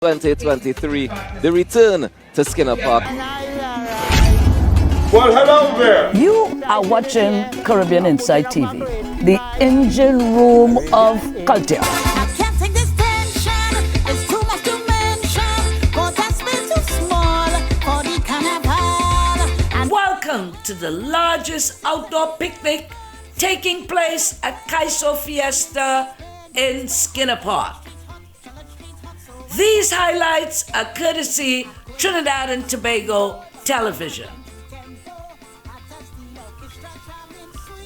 2023, the return to Skinner Park. Well, hello there. You are watching Caribbean Inside TV, the engine room of culture. I can't take this tension. It's too much to mention. Cause I feel too small for the carnival. And Welcome to the largest outdoor picnic taking place at Calypso Fiesta in Skinner Park. These highlights are courtesy Trinidad and Tobago Television.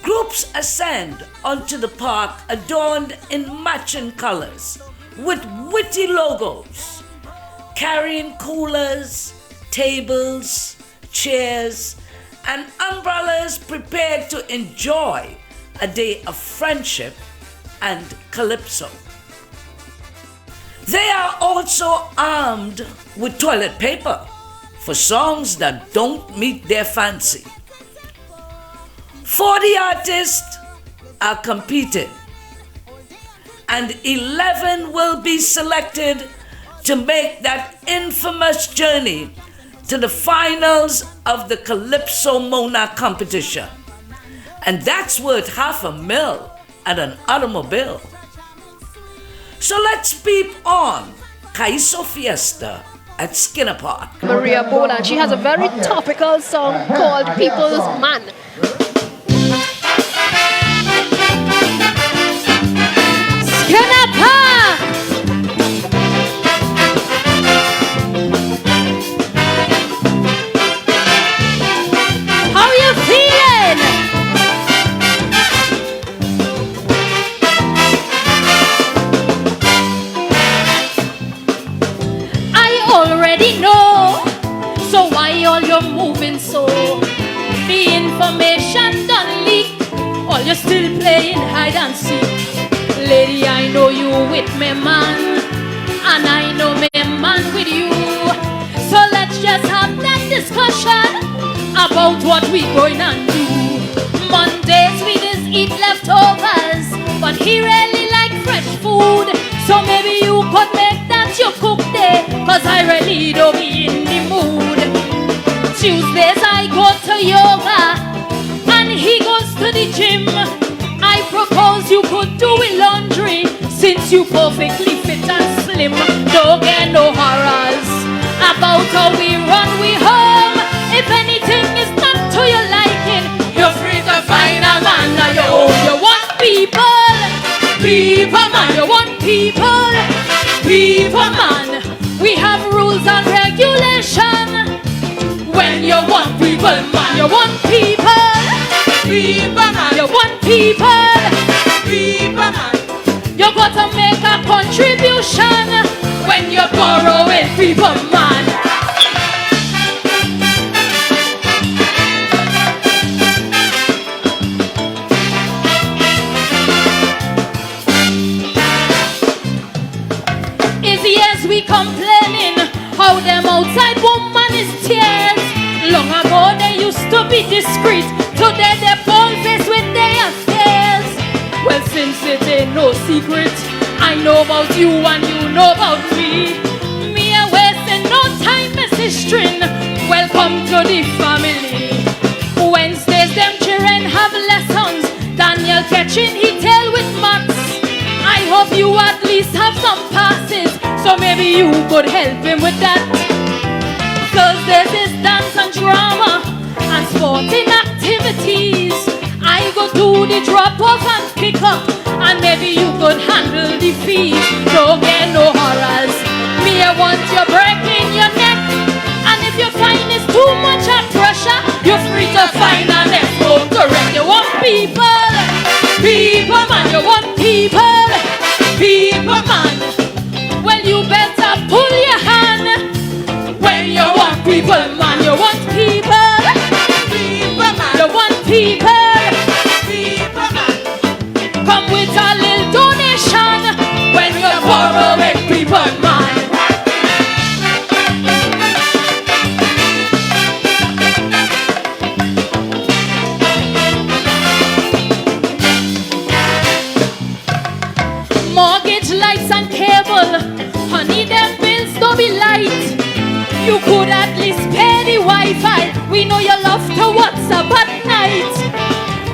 Groups ascend onto the park adorned in matching colors with witty logos, carrying coolers, tables, chairs, and umbrellas prepared to enjoy a day of friendship and calypso. They are also armed with toilet paper for songs that don't meet their fancy. 40 artists are competing, and 11 will be selected to make that infamous journey to the finals of the Calypso Mona competition. And that's worth $500,000 and an automobile. So let's peep on Calypso Fiesta at Skinner Park. Maria Bhola, and she has a very topical song called People's Man. Skinner Park! How you feeling? I already know, so why all you're moving so? The information done leak, or you're still playing hide and seek. Lady, I know you with me man, and I know me man with you. So let's just have that discussion about what we going to do. Mondays we just eat leftovers, but he really like fresh food. So maybe you could make that your cook day, cause I really don't be in the mood. Tuesdays I go to yoga, and he goes to the gym. I propose you could do it laundry, since you perfectly fit and slim. Don't get no horrors about how we run we home. If anything is not to your liking, you're free to find a man of your own. You want people, people man. You want people, people man. We have rules and regulation. When you want people man, you want people, people man. You want people, people man. You gotta make a contribution when you're borrowing people man. Is yes we complaining how them outside woman is tears. Long ago they used to be discreet, today they're bold faced with their affairs. Well, since it ain't no secret, I know about you and you know about me. Me a wasting no time message string. Welcome to the family. Wednesdays them children have lessons. Daniel catching he tell with maths. I hope you at least have some passes, so maybe you could help him with that. Thursdays is dance and drama and sporting activities. I go do the drop off and pick up, and maybe you could handle the fees. Don't get no horrors. Me, I want you breaking your neck, and if you find it's too much of pressure, you're free to find an expert correct. You want people, people man. You want people, people man. Well, you better pull your hand when you want people man. You want people, people man. You want people, people man. Come with a little donation when you're borrowing people man. Mortgage, lights and cable, honey, them bills don't You could at least pay the Wi-Fi. We know you love to WhatsApp at night.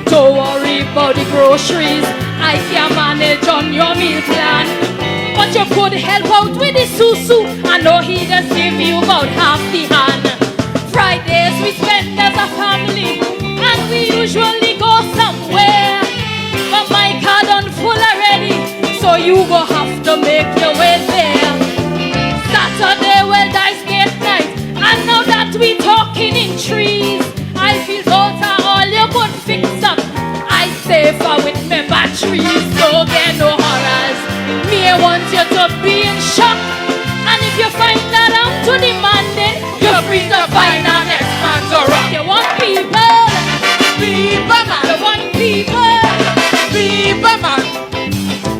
Don't worry about the groceries, I can manage on your meal plan. But you could help out with the susu. I know he just give you about half the hand. Fridays we spend as a family, and we usually go somewhere. But my card on full already, so you go have to make your way there. Saturday, well, dice gate night, and now that we talking in trees, I feel those are all you could fix up. I safer with my batteries, don't get no horrors. Me, I want you to be in shock, and if you find that I'm too demanding, you're free to find our next man to rock. You want people, people man. You want people, people man.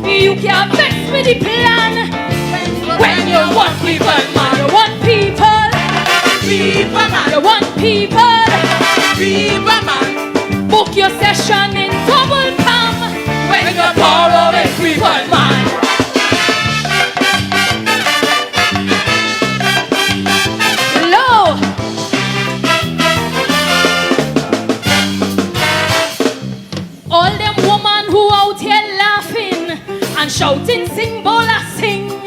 You can't fix with the plan. When you want people, man, you want people, people man. You want people, people man. Book your session in double palm. When you borrow it, people man. Low. All them woman who out here laughing and shouting, sing, bola, sing.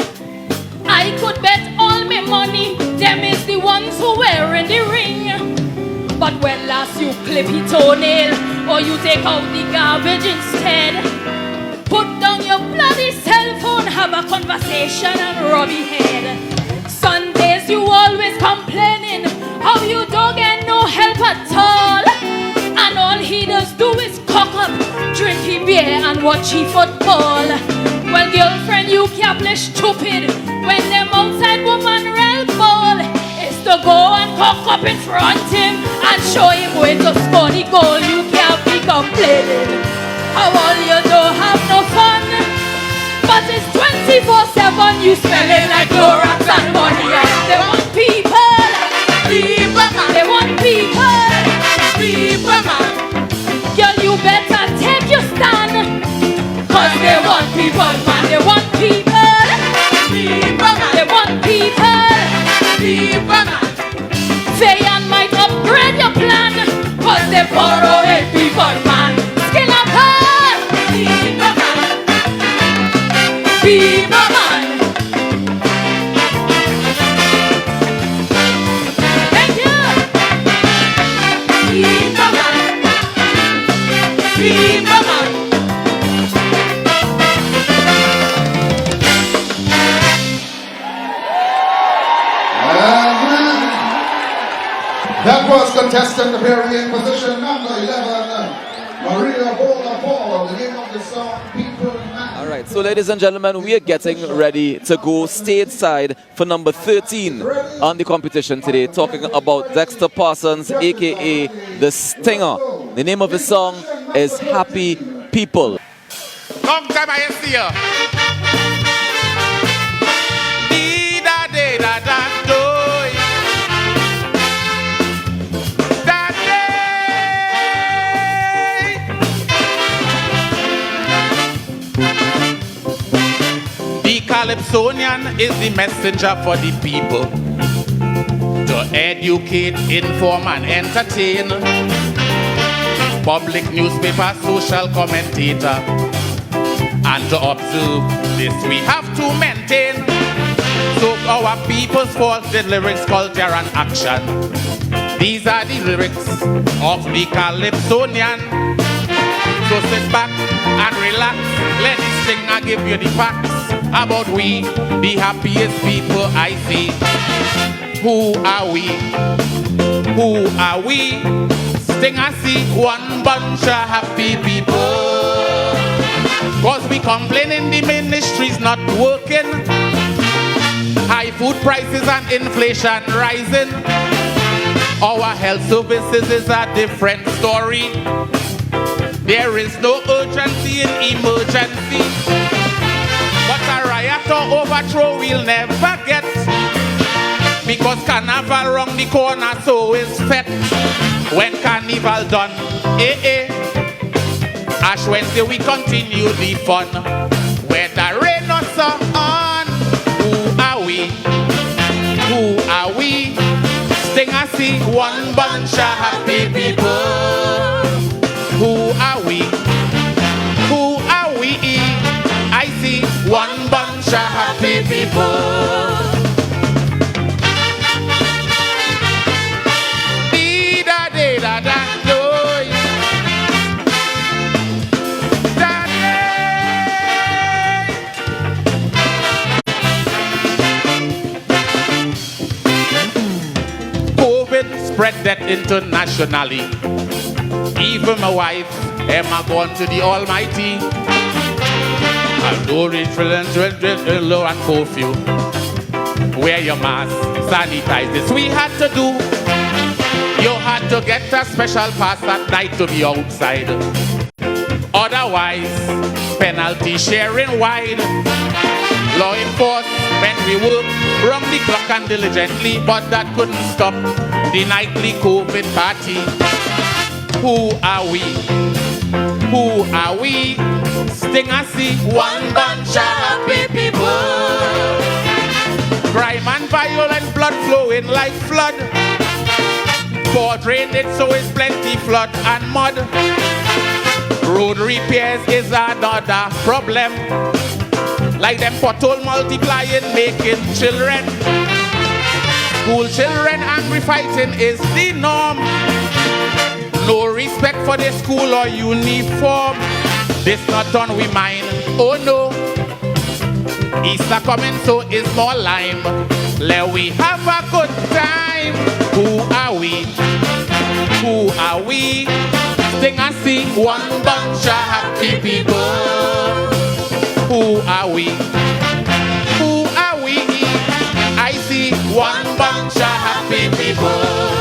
I could bet all my money, them is the ones who wearing the ring. But when last you clip your toenail, or you take out the garbage instead, put down your bloody cell phone, have a conversation and rub your head. Sundays you always complaining how you don't get no help at all, and all he does do is cock up, drink his beer and watch his football. Well, girlfriend, you can't play stupid when them outside woman real ball. It's to go and cock up in front him and show him where to score the goal. You can't be complaining how all you don't have no fun, but it's 24/7 you spending like Clorox and money. They want people, people man. They want people, people man. Girl, you better take your stand, cause they want people, man. They want people, people man. They want people, people man. Fayan might upgrade your plan, cause they borrow it, people man. Skin up her, people man. People man. Thank you. People man. People man. That was contestant appearing in position number 11, Maria Bhola. The name of the song, People Man. All right, so ladies and gentlemen, we are getting ready to go stateside for number 13 on the competition today, talking about Dexter Parsons, aka The Stinger. The name of the song is Happy People. Long time I see you. The Calypsonian is the messenger for the people to educate, inform and entertain. Public newspaper, social commentator, and to observe this we have to maintain. So our people's fault, the lyrics, culture and action. These are the lyrics of the Calypsonian. So sit back and relax, let this singer give you the facts about we, the happiest people I see. Who are we? Who are we? Stinger see one bunch of happy people. Cause we complaining the ministry's not working. High food prices and inflation rising. Our health services is a different story. There is no urgency in emergency, but a riot or overthrow we'll never get, because carnival round the corner, so is fet. When carnival done, Ash Wednesday we continue the fun. Whether rain or sun, who are we? Who are we? Sting I see one bunch of happy people. Who are we? Who are we? I see one bunch of happy people. Spread that internationally. Even my wife, Emma, gone to the Almighty. Although rich children, low and curfew. Wear your mask, sanitize this. We had to do. You had to get a special pass at night to be outside. Otherwise, penalty sharing wide. Law enforcement, we work round the clock and diligently, but that couldn't stop the nightly COVID party. Who are we? Who are we? Sting I see one bunch of happy people. Crime and violence, blood flowing like flood. Poor drainage, so it's plenty flood and mud. Road repairs is another problem. Like them pothole multiplying, making children. School children angry fighting is the norm. No respect for the school or uniform. This not on we mind, oh no. Easter coming, so is more lime. Let we have a good time. Who are we? Who are we? Sting I see one bunch of happy people. Who are we? Who are we? I see one bunch of happy people.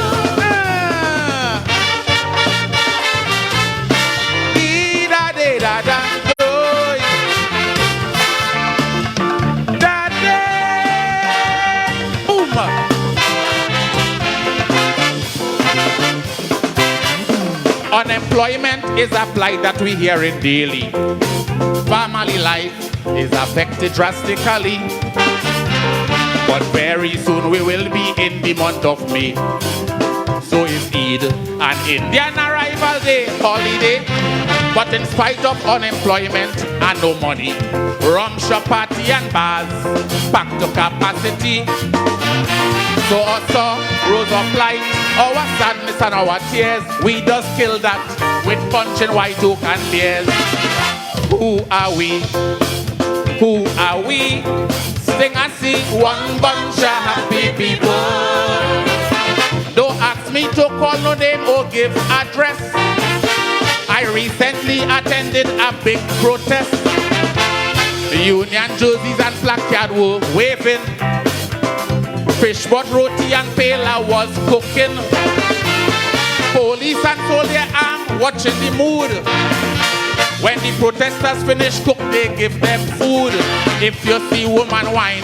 Unemployment is a plight that we hear in daily. Family life is affected drastically. But very soon we will be in the month of May. So is Eid, an Indian arrival day, holiday. But in spite of unemployment and no money, rum shop party and bars back to capacity. So also rose of light, our sadness and our tears, we just kill that with punching white oak and beers. Who are we? Who are we? Sting I see one bunch of happy people. Don't ask me to call no name or give address. I recently attended a big protest. Union jerseys and placard were waving. Fish but roti and pela was cooking. Police and soldier arm watching the mood. When the protesters finish cook, they give them food. If you see woman wine,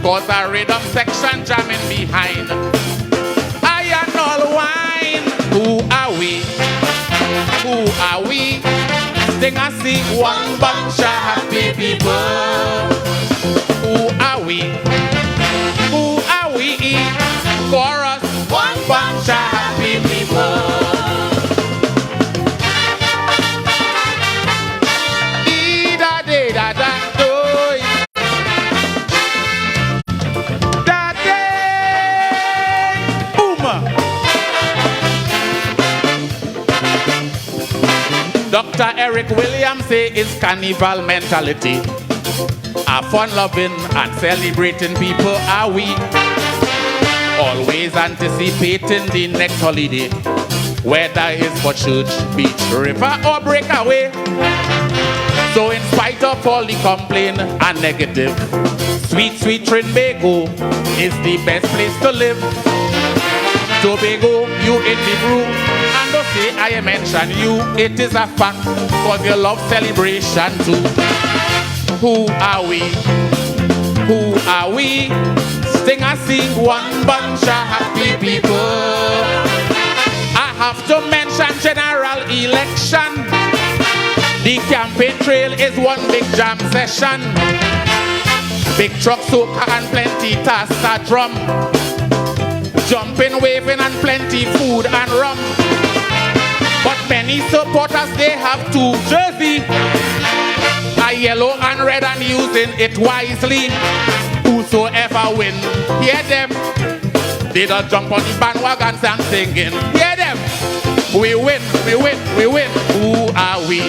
cause a rhythm section jamming behind. I am all wine. Who are we? Who are we? Sting I see one bunch of happy people. Who are we? Who are we? Chorus, one bunch of happy people. Dr. Eric Williams say it's carnival mentality. A fun-loving and celebrating people are we. Always anticipating the next holiday, whether it's for church, beach, river, or breakaway. So in spite of all the complaint and negative, sweet, sweet Trinbago is the best place to live. Tobago, you in the room, and don't say I mention you. It is a fact, cause you love celebration too. Who are we? Who are we? Sting I see one bunch of happy people. I have to mention general election. The campaign trail is one big jam session. Big truck soaker and plenty tassa drum. jumping, waving, and plenty food and rum. But many supporters, they have two jerseys, a yellow and red, and using it wisely. Whosoever win, hear them. They don't jump on the bandwagons and singing. Hear them. We win, we win, we win. Who are we?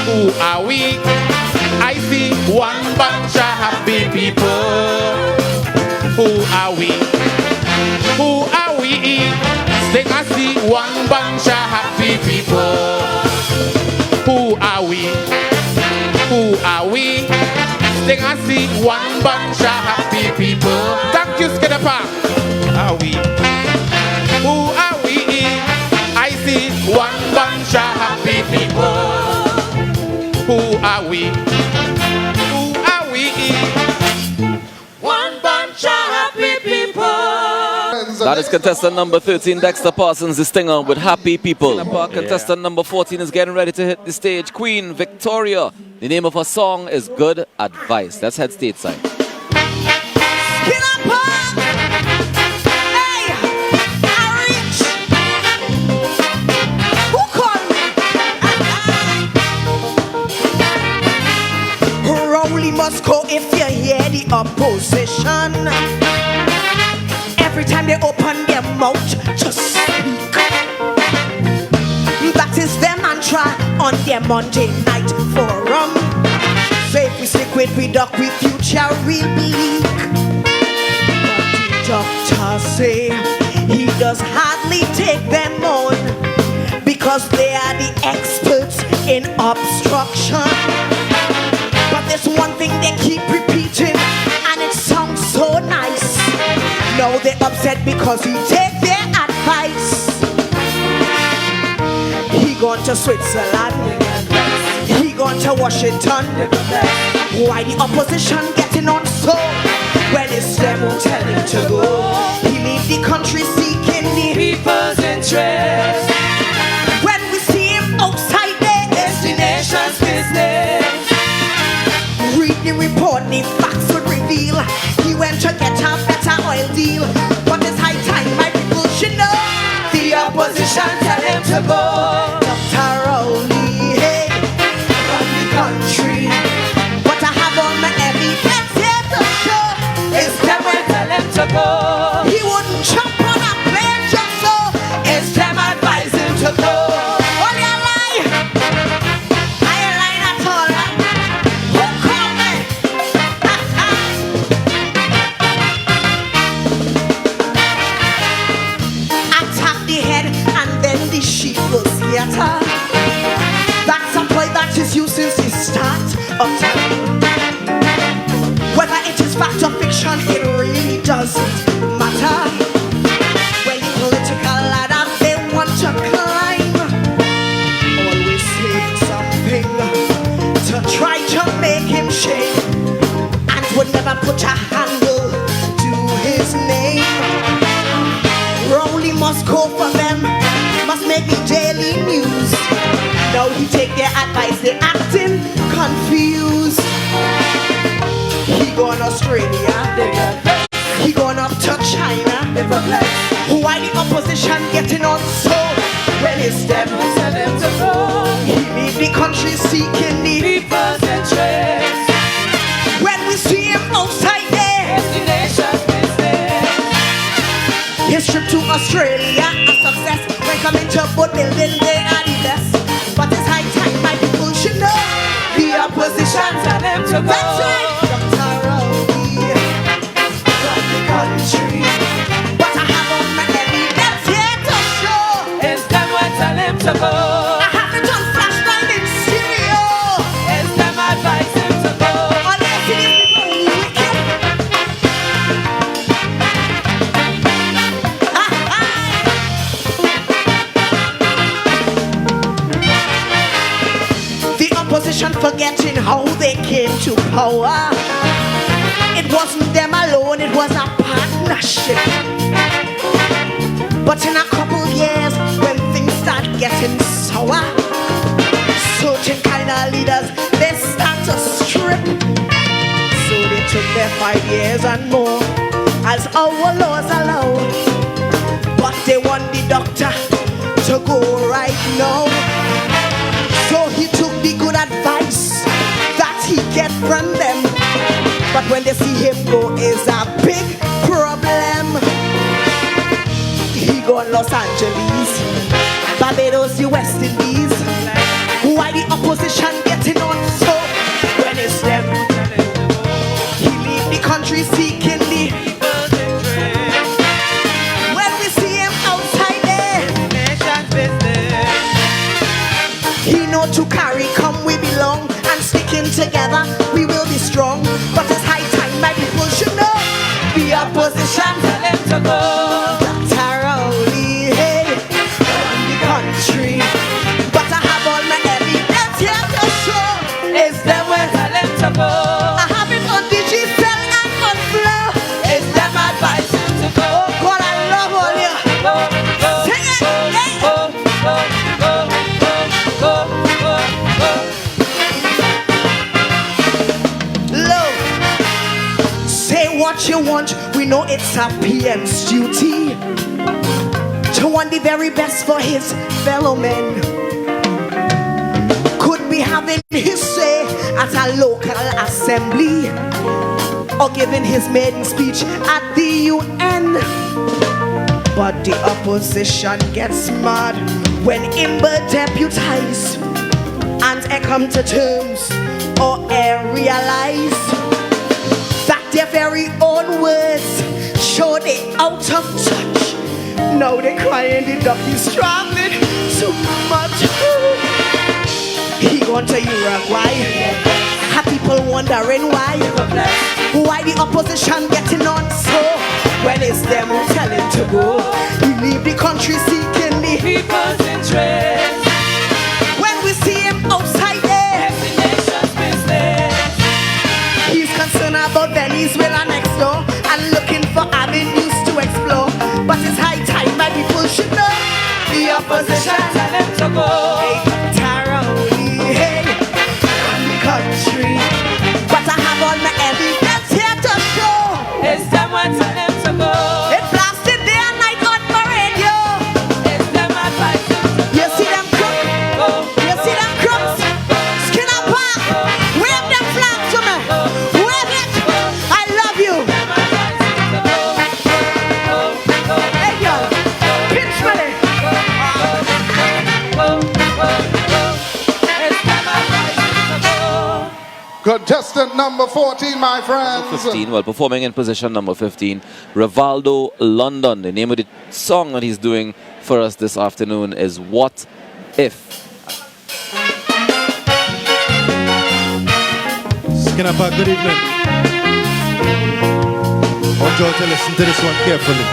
Who are we? I see one bunch of happy people. Who are we? Who are we? Sing I see one bunch of happy people. Who are we? Who are we? Sing I see one bunch of happy people. Thank you, Skidapa. Are we? Who are we? I see one bunch of happy people. Who are we? Who are we? One bunch of happy people. That is contestant number 13, Dexter Parsons, the Stinger with Happy People. Contestant number 14 is getting ready to hit the stage. Queen Victoria. The name of her song is Good Advice. Let's head stateside. Must go if you hear the opposition. Every time they open their mouth to speak, that is their mantra on their Monday night forum. So if we stick with we duck with future real bleak. But the doctor say he does hardly take them on because they are the experts in obstruction. But there's one thing they keep repeating, and it sounds so nice. Now they're upset because he take their advice. He gone to Switzerland, he gone to Washington. Why the opposition getting on so? When it's them who tell him to go. He leave the country seeking the people's interest. When we see him outside there, it's the nation's business. Read the report, the facts would reveal he went to get a better oil deal. But it's high time my people should know the opposition tell him to go. Dr. Rowley, hey, run the country. But I have all my evidence here to show. It's them who tell him to go. He wouldn't jump on a plane just so. It's them advise him to go. That's a play that is used since the start of time. Whether it is fact or fiction, it really doesn't matter. When the political ladder they want to climb, always saying something to try to make him shake, and would never put a handle to his name. Rowley must go for them, must make the daily news. Now he take their advice, they acting confused. He gone Australia, he gone up to China. Why the opposition getting on so? When it's them who tell them to go. He leave the country seeking the people's interest. When we see him outside there, it's the nation's business. His trip to Australia, a success. When coming to boat building, they are the best. But it's high time my people should know the opposition tell them to go. That's right. Dr. Rowley, from the country. But I have all my evidence here to show. It's them who tell him to go. I have it on flashlight in stereo. It's them advise him to go. All I see is people wicked. Opposition forgetting how they came to power. It wasn't them alone, it was a partnership. But in a couple years, when things start getting sour, certain kind of leaders, they start to strip. So they took their 5 years and more as our laws allow. But they want the doctor to go right now. So he took the good advice that he get from them. But when they see him go, is a big problem. He go Los Angeles, Barbados, the West Indies. Why the opposition getting on so? When it's them, he leave the country seeking the people's interest. When we see him outside there, nation's business. He know to carry, come we belong, and sticking together we will be strong. But it's high time my people should know the opposition tell him to go. Dr. Rowley, hey, run the country. But I have all my evidence here to show. It's them when tell him to go. I have it on digital and on flow. It's them advice him to go. God, I love all you. Sing it, hey. Low. Say what you want. We know it's a PM's duty to want the very best for his fellow men. Could be having his say at a local assembly or giving his maiden speech at the UN. But the opposition gets mad when Imber deputize and come to terms or realize that their very own words show they out of touch. Now they crying the ducky's struggling too much. He gone to Uruguay. Have people wondering why? Why the opposition getting on so? When it's them who tell him to go. He leave the country seeking the people's interest. When we see him outside there, the nation's business. He's concerned about Venezuela next door and looking for avenues to explore. But it's high time my people should know the opposition tell him to go. Hey, Taroli, hey, from the country. But I have all my evidence here to show. It's them what tell him to go. It blasted day and night on my radio. It's them advice him to go. You see them crooks? You see them crooks? Skin up back. Wave them flag to me. Wave it. I love you. Hey girl, pinch me. Contestant number 14, my friends. 15, well, performing in position number 15, Rivaldo London. The name of the song that he's doing for us this afternoon is What If. Skinapa, good evening. I want you all to listen to this one carefully.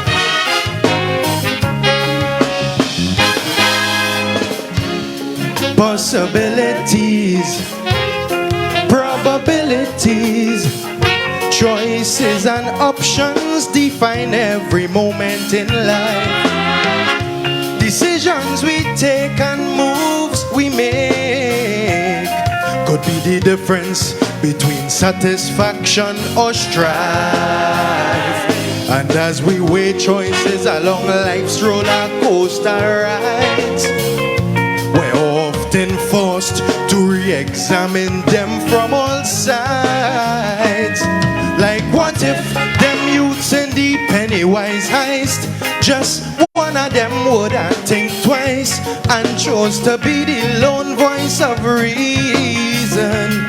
Possibilities, probabilities, choices and options define every moment in life. Decisions we take and moves we make could be the difference between satisfaction or strife. And as we weigh choices along life's roller coaster rides, we're often forced to re-examine them from all sides. Like what if them youths in the Pennywise heist, just one of them wouldn't think twice and chose to be the lone voice of reason?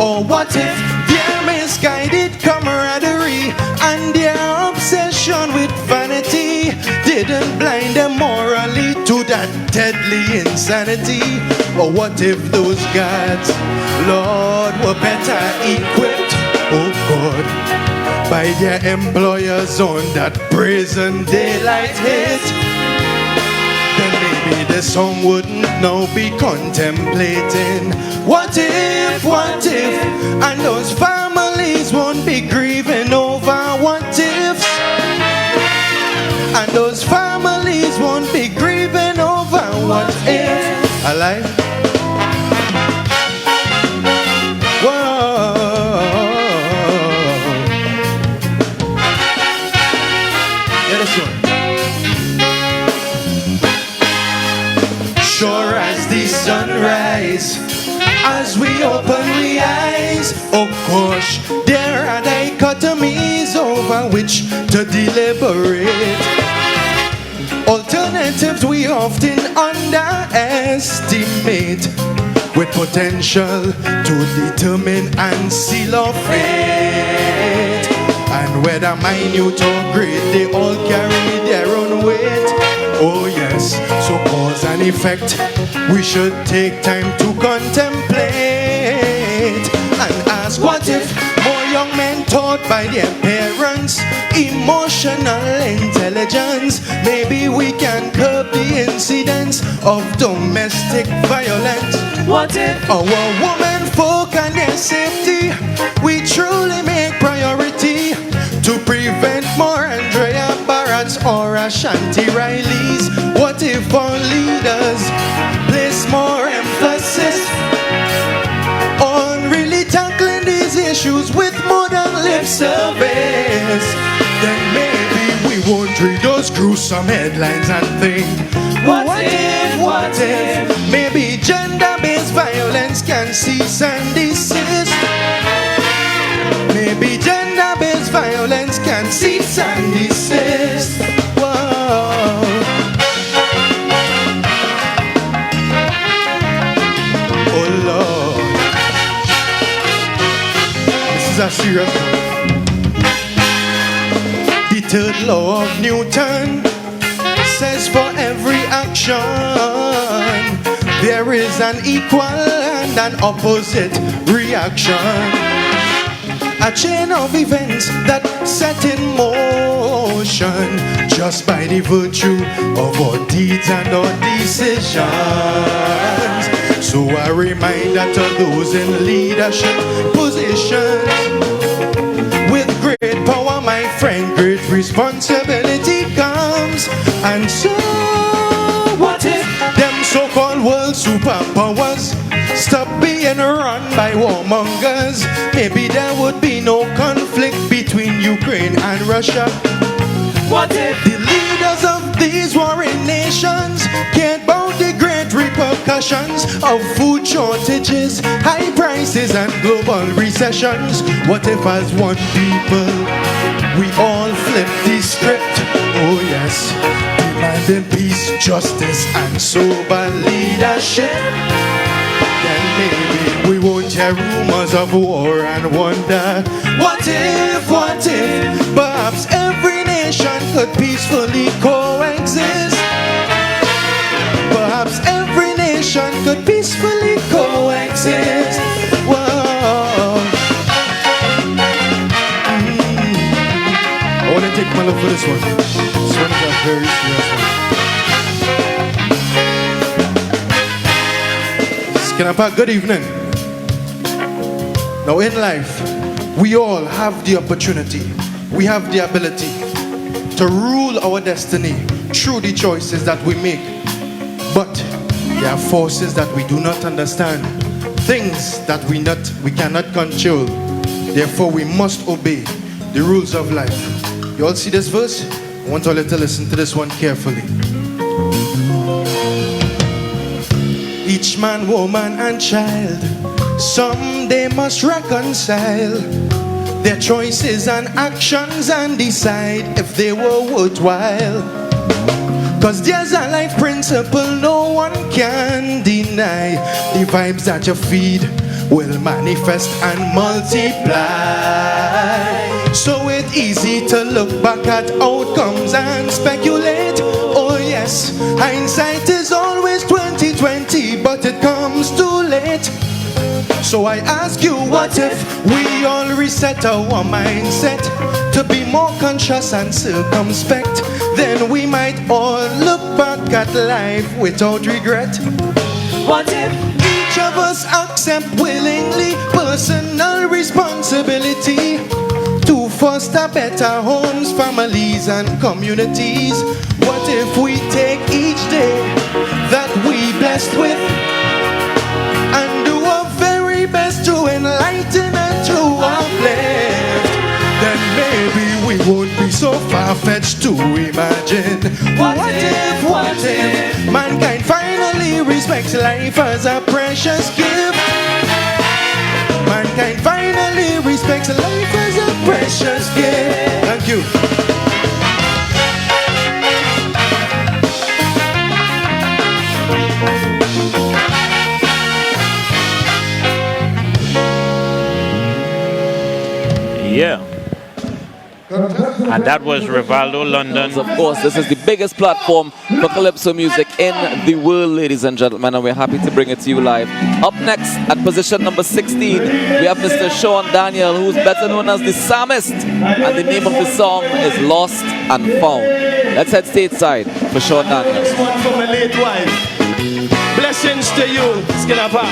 Or what if their misguided camaraderie and their obsession with vanity didn't blind them morally to that deadly insanity? Or what if those gods, Lord, were better equipped, oh God, by their employers on that brazen daylight hit? Then maybe the song wouldn't now be contemplating what if, and those families won't be grieving over what ifs, and those families won't be grieving over what if. Alive. Whoa. as we open we eyes. Oh gosh, there are dichotomies over which to deliberate. Alternatives we often underestimate, with potential to determine and seal our fate. And whether minute or great, they all carry their own weight. Oh yes, so cause and effect, we should take time to contemplate and ask, what if more young men taught by their parents emotional intelligence? Maybe we can curb the incidence of domestic violence. What if our women folk and their safety we truly make priority, to prevent more Andrea Barratts or Ashanti Rileys? What if our leaders place more emphasis on really tackling these issues with more than lip service? Then maybe we won't read those gruesome headlines and think, what if maybe gender-based violence can cease and desist? Maybe gender-based violence can cease and desist. Whoa. Oh Lord, this is a serious one. The third law of Newton says for every action there is an equal and an opposite reaction. A chain of events that set in motion just by the virtue of our deeds and our decisions. So a reminder to those in leadership positions, with great power, my friend, great responsibility comes. And so what if them so-called world superpowers stop being run by warmongers? Maybe there would be no conflict between Ukraine and Russia. What if the leaders of these warring nations can't bound the great repercussions of food shortages, high prices and global recessions? What if as one people we all flip the script? Oh yes, demanding peace, justice and sober leadership. Then maybe we won't hear rumors of war and wonder, what if perhaps every nation could peacefully coexist? Perhaps every nation could peacefully coexist. Whoa. I want to take my love for this one. This one is a very serious one. Skinapa, good evening. Now in life, we all have the opportunity, we have the ability to rule our destiny through the choices that we make. But there are forces that we do not understand, things that we cannot control. Therefore, we must obey the rules of life. You all see this verse? I want all you to listen to this one carefully. Each man, woman, and child someday must reconcile their choices and actions and decide if they were worthwhile. Cause there's a life principle no one can deny. The vibes that you feed will manifest and multiply. So it's easy to look back at outcomes and speculate. Oh yes, hindsight is always 20/20, but it comes too late. So I ask you, what if we all reset our mindset to be more conscious and circumspect? Then we might all look back at life without regret. What if each of us accept willingly personal responsibility to foster better homes, families and communities? What if we take each day that we blessed with and do our very best to enlighten and to uplift? Then maybe we won't be so far-fetched to imagine what if mankind finally respects life as a precious gift. mankind finally respects life as a precious gift. Thank you. Yeah. And that was Rivaldo London. Of course, this is the biggest platform for Calypso music in the world, ladies and gentlemen, and we're happy to bring it to you live. Up next, at position number 16, we have Mr. Sean Daniel, who's better known as the Psalmist, and the name of the song is Lost and Found. Let's head stateside for Sean Daniel. This one for my late wife. Blessings to you, Skinapa.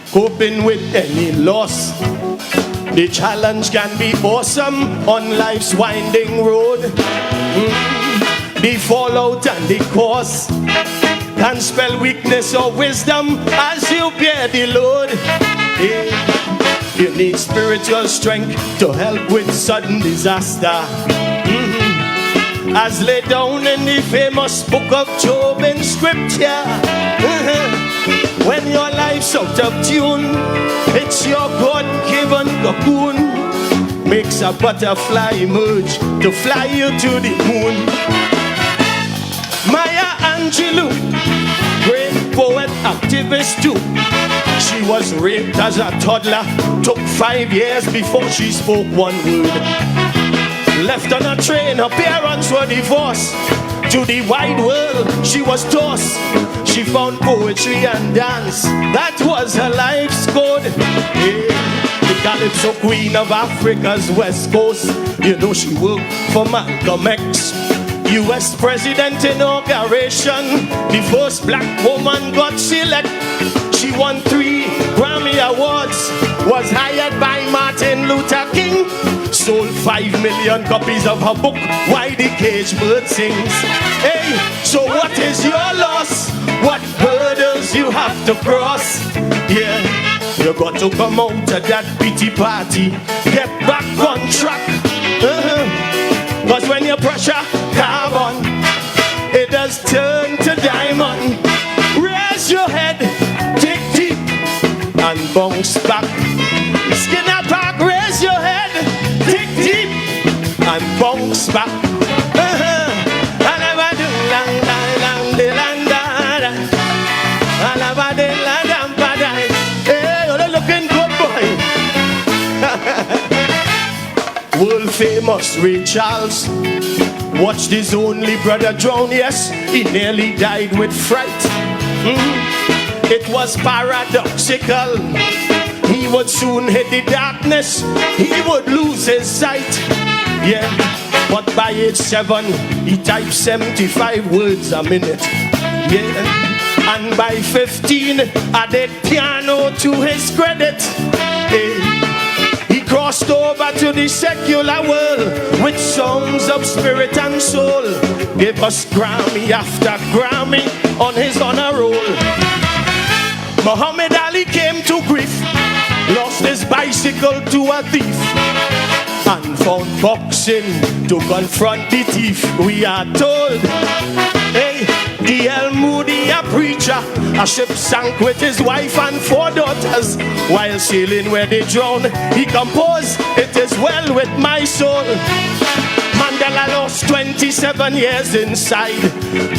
Coping with any loss. The challenge can be awesome on life's winding road. The fallout and the course can spell weakness or wisdom as you bear the load. You need spiritual strength to help with sudden disaster. As laid down in the famous book of Job in scripture. When your life's out of tune, it's your God-given cocoon. Makes a butterfly emerge to fly you to the moon. Maya Angelou, great poet, activist too. She was raped as a toddler, took 5 years before she spoke one word. Left on a train, her parents were divorced. To the wide world, she was tossed. She found poetry and dance, that was her life's code. The Calypso Queen of Africa's West Coast. You know she worked for Malcolm X. US President inauguration, the first black woman got selected. She won 3 Grammy Awards, was hired by Martin Luther King. Sold 5 million copies of her book, Why the Caged Bird Sings. Hey, so what is your loss? What hurdles you have to cross? Yeah, you got to come out of that pity party, get back on track. Cause when you pressure carbon, it does turn to diamond. Raise your head, dig deep, and bounce back. Skinner Park, raise your head, dig deep, and bounce back. World famous Ray Charles watched his only brother drown. Yes, he nearly died with fright. It was paradoxical. He would soon hit the darkness. He would lose his sight. Yeah, but by age 7, he typed 75 words a minute. Yeah, and by 15, added piano to his credit. He crossed over to the secular world with songs of spirit and soul. Gave us Grammy after Grammy on his honor roll. Muhammad Ali came to grief, lost his bicycle to a thief, and found boxing to confront the thief. We are told, hey, D.L. Moody, a preacher, a ship sank with his wife and 4 daughters. While sailing where they drowned, he composed, it is well with my soul. Mandela lost 27 years inside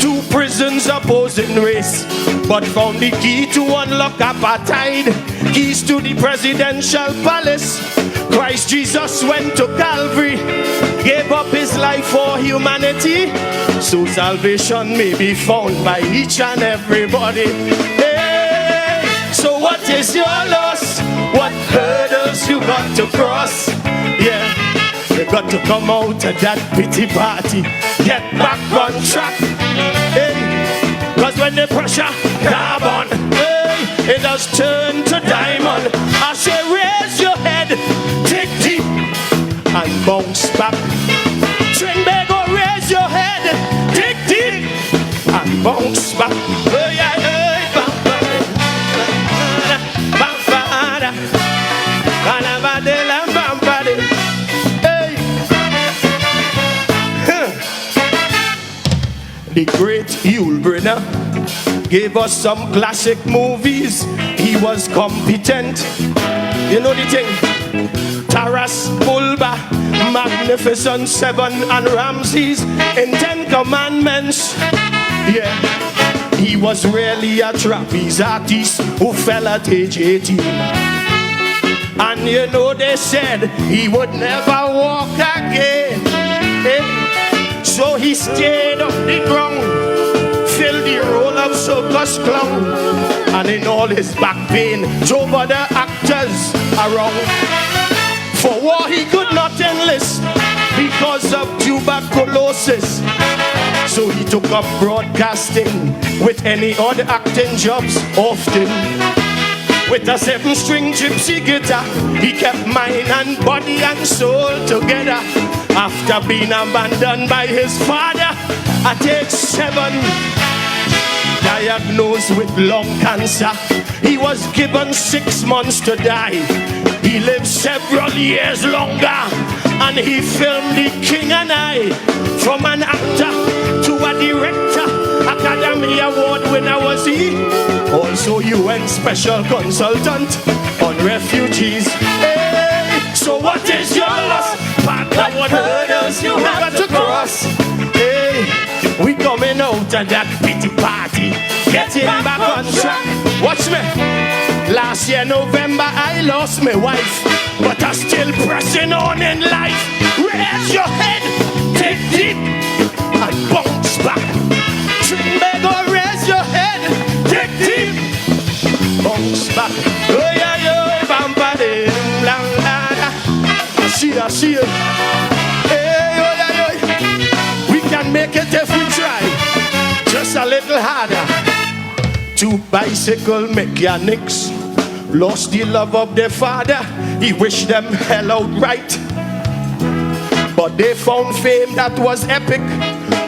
2 prisons opposing race, but found the key to unlock apartheid, keys to the presidential palace. Christ Jesus went to Calvary, gave up his life for humanity, so salvation may be found by each and everybody. Hey, so what is your loss? What hurdles you got to cross? Yeah, you got to come out of that pity party, get back on track. Hey, cause when the pressure carbon, hey, it does turn to diamond. I say raise your head, dig deep, and bounce back. Trinbago, raise your head, dig deep, and bounce back. Oh yeah, hey, the great Yul Brynner gave us some classic movies. He was competent. You know the thing? Taras Bulba, Magnificent Seven, and Ramses in 10 Commandments. Yeah, he was really a trapeze artist who fell at age 18. And you know they said he would never walk again. So he stayed on the ground, filled the role of circus clown, and in all his back pain drove other actors around. For war he could not enlist because of tuberculosis. So he took up broadcasting with any other acting jobs often. With a 7-string gypsy guitar, he kept mind and body and soul together. After being abandoned by his father at age 7, diagnosed with lung cancer, he was given 6 months to die. He lived several years longer, and he filmed The King and I. From an actor to a director, Academy Award winner was he. Also UN Special Consultant on Refugees. Hey, so what is your loss? Part of what hurdles you have to cross. Hey, we coming out of that pity party, getting back on track. Watch me. Last year November I lost my wife, but I'm still pressing on in life. Raise your head, take deep, and bounce back. Trimego, raise your head, take deep, bounce back. Oh yeah, yo, bambade, blang, blang. See ya. Hey, oh yeah, yo. We can make it if we try, just a little harder. 2 bicycle mechanics lost the love of their father. He wished them hell outright, but they found fame that was epic.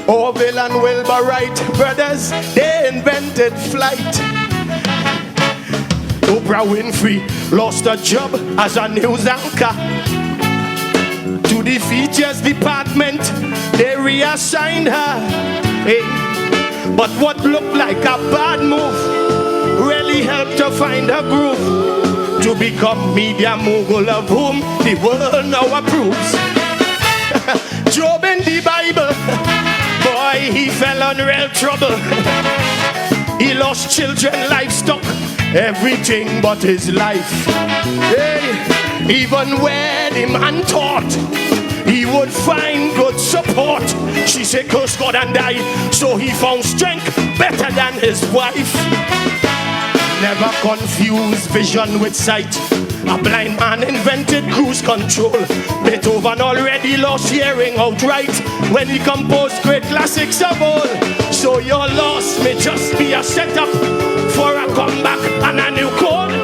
Orville and Wilbur Wright brothers, they invented flight. Oprah Winfrey lost a job as a news anchor. To the features department, they reassigned her. Hey, but what looked like a bad move really helped her find her groove to become media mogul, of whom the world now approves. Job in the Bible, boy, he fell on real trouble. He lost children, livestock, everything but his life. Hey, even when the man thought he would find good support, she said curse God and die. So he found strength better than his wife. Never confuse vision with sight. A blind man invented cruise control. Beethoven already lost hearing outright when he composed great classics of old. So your loss may just be a setup for a comeback and a new code.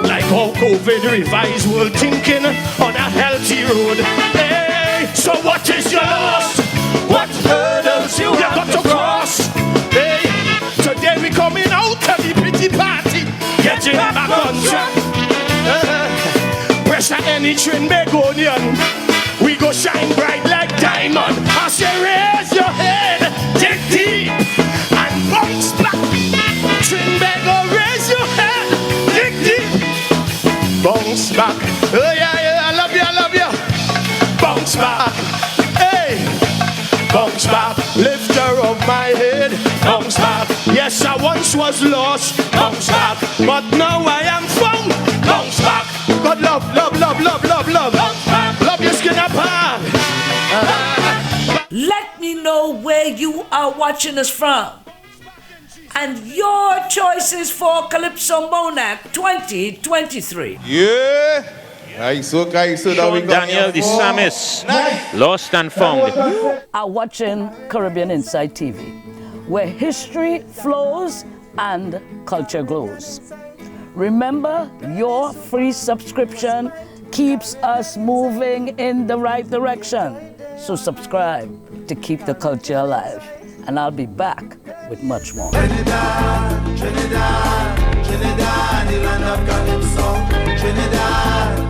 Like how COVID revised world thinking on a healthy road. Hey, so what is your loss? What hurdles you have got to cross? Hey, today we coming out of the pity party, getting back on track. Pressure any train Begonian, we go shine bright like diamond. I say raise your head, take deep, and bounce back. Train Bego, raise your head, take deep, bounce back. Oh yeah, I love you. Bounce back, hey, bounce back. Lifter of my head, bounce back. Yes, I once was lost, bounce back, but now I am found, bounce back. God love. Love your skin apart. Let me know where you are watching us from and your choices for Calypso Monarch 2023. Yeah. Daniel the Psalmist, Lost and Found. You are watching Caribbean Inside TV, where history flows and culture glows. Remember, your free subscription keeps us moving in the right direction. So subscribe to keep the culture alive. And I'll be back with much more. Trinidad, the land of Calypso. Trinidad,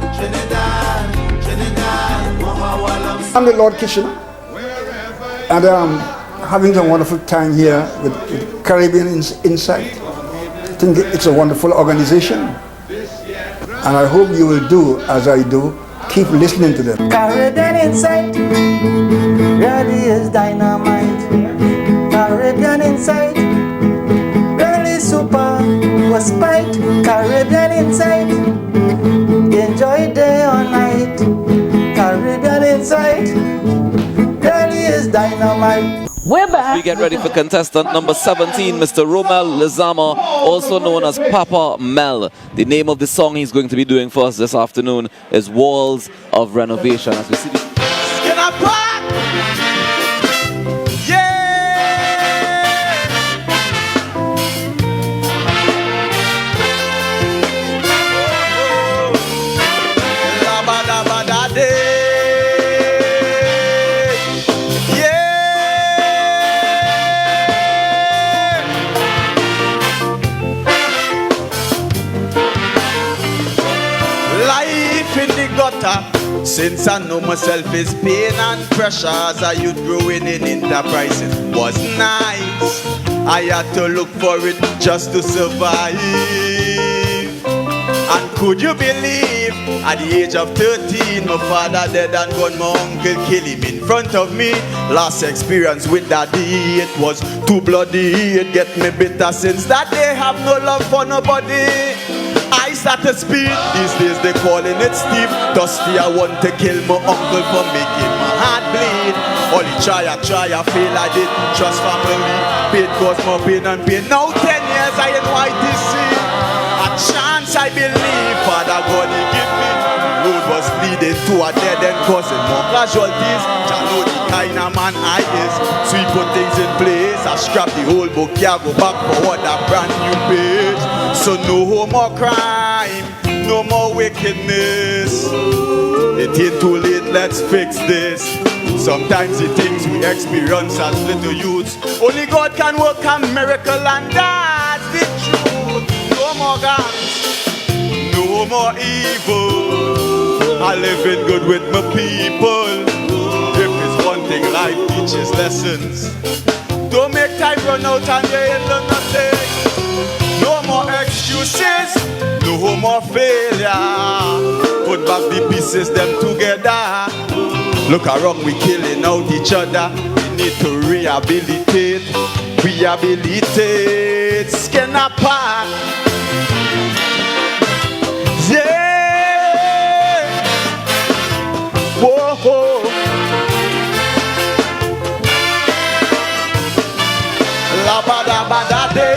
I'm the Lord Kitchen, and having some wonderful time here with Caribbean Insight. I think it's a wonderful organization, and I hope you will do as I do, keep listening to them. Caribbean Insight really is dynamite. Caribbean Insight really super was spite. Caribbean Insight enjoy day or night. Caribbean Insight really is dynamite. We're back. We get ready for contestant number 17, Mr. Romel Lizama, also known as Papa Mel. The name of the song he's going to be doing for us this afternoon is Walls of Renovation. As we see the since I know myself is pain and pressure as a youth growing in enterprises was nice. I had to look for it just to survive. And could you believe at the age of 13 my father dead and gone, my uncle kill him in front of me. Last experience with daddy, it was too bloody. It get me bitter since that day, have no love for nobody. I start to speed, these days they calling it Steve. Dusty, I want to kill my uncle for making my heart bleed. Only try, I feel I did trust family. Paid cause more pain and pain. Now 10 years I in YTC. A chance I believe, Father God he give me. The road was leading to a dead end causing more casualties. I know the kind of man I is. So he put things in place. I scrap the whole book, yeah, go back forward a brand new page. So no more crime, no more wickedness. It ain't too late, let's fix this. Sometimes the things we experience as little youths, only God can work a miracle, and that's the truth. No more guns, no more evil. I live in good with my people. If it's one thing life teaches lessons, don't make time run out and you ain't learn nothing. No more excuses, no more failure. Put back the pieces, them together. Look around, we killing out each other. We need to rehabilitate, skin apart. Yeah. Whoa, whoa. La ba da ba da day.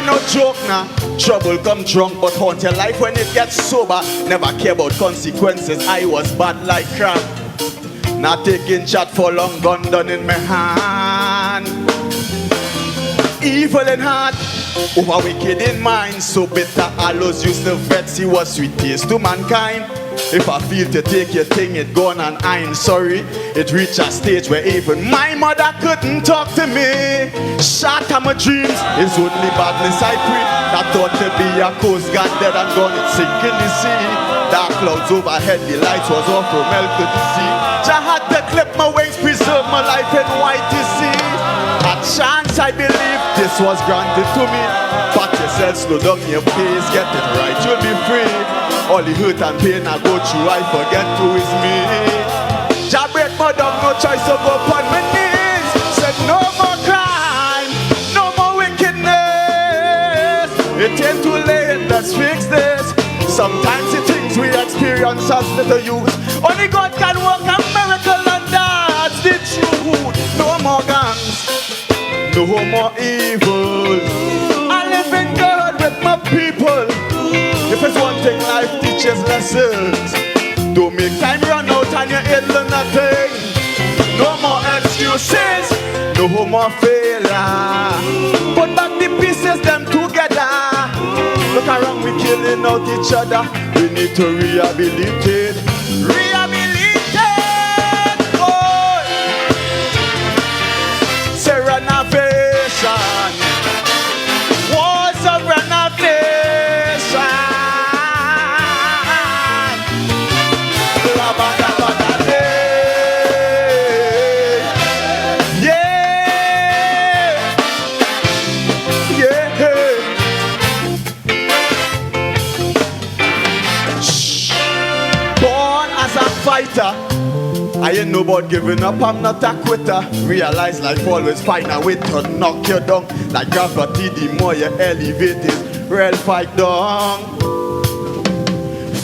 No joke now. Trouble come drunk but haunt your life when it gets sober. Never care about consequences. I was bad like crap. Not taking chat for long, gun done in my hand. Evil in heart, over wicked in mind. So bitter allows used to vex. He was sweet taste to mankind. If I feel to take your thing, it gone and I'm sorry. It reached a stage where even my mother couldn't talk to me. Shatter my dreams, it's only badness I pray. That thought to be a coast got dead and gone, it's sinking the sea. Dark clouds overhead, the lights was off from hell to the sea. I had to clip my wings, preserve my life in white to see. A chance I believe this was granted to me. Pat yourself, slow down your pace, get it right, you'll be free. All the hurt and pain I go through, I forget who is me. Jah break my dog, no choice to go upon my knees. Said no more crime, no more wickedness. It ain't too late, let's fix this. Sometimes the things we experience as little youth, only God can work a miracle, and that's the truth. No more guns, no more evil. I live in God with my people. If it's one thing life teaches lessons, don't make time run out and you ain't learn nothing. No more excuses, no more failure. Put back the pieces, them together. Look around, we killing out each other. We need to rehabilitate. Rehabilitate, boy. Say renovation. fighter. I ain't no about giving up, I'm not a quitter. Realize life always find a way to knock you down. Like gravity, the more you elevate it, real fight down.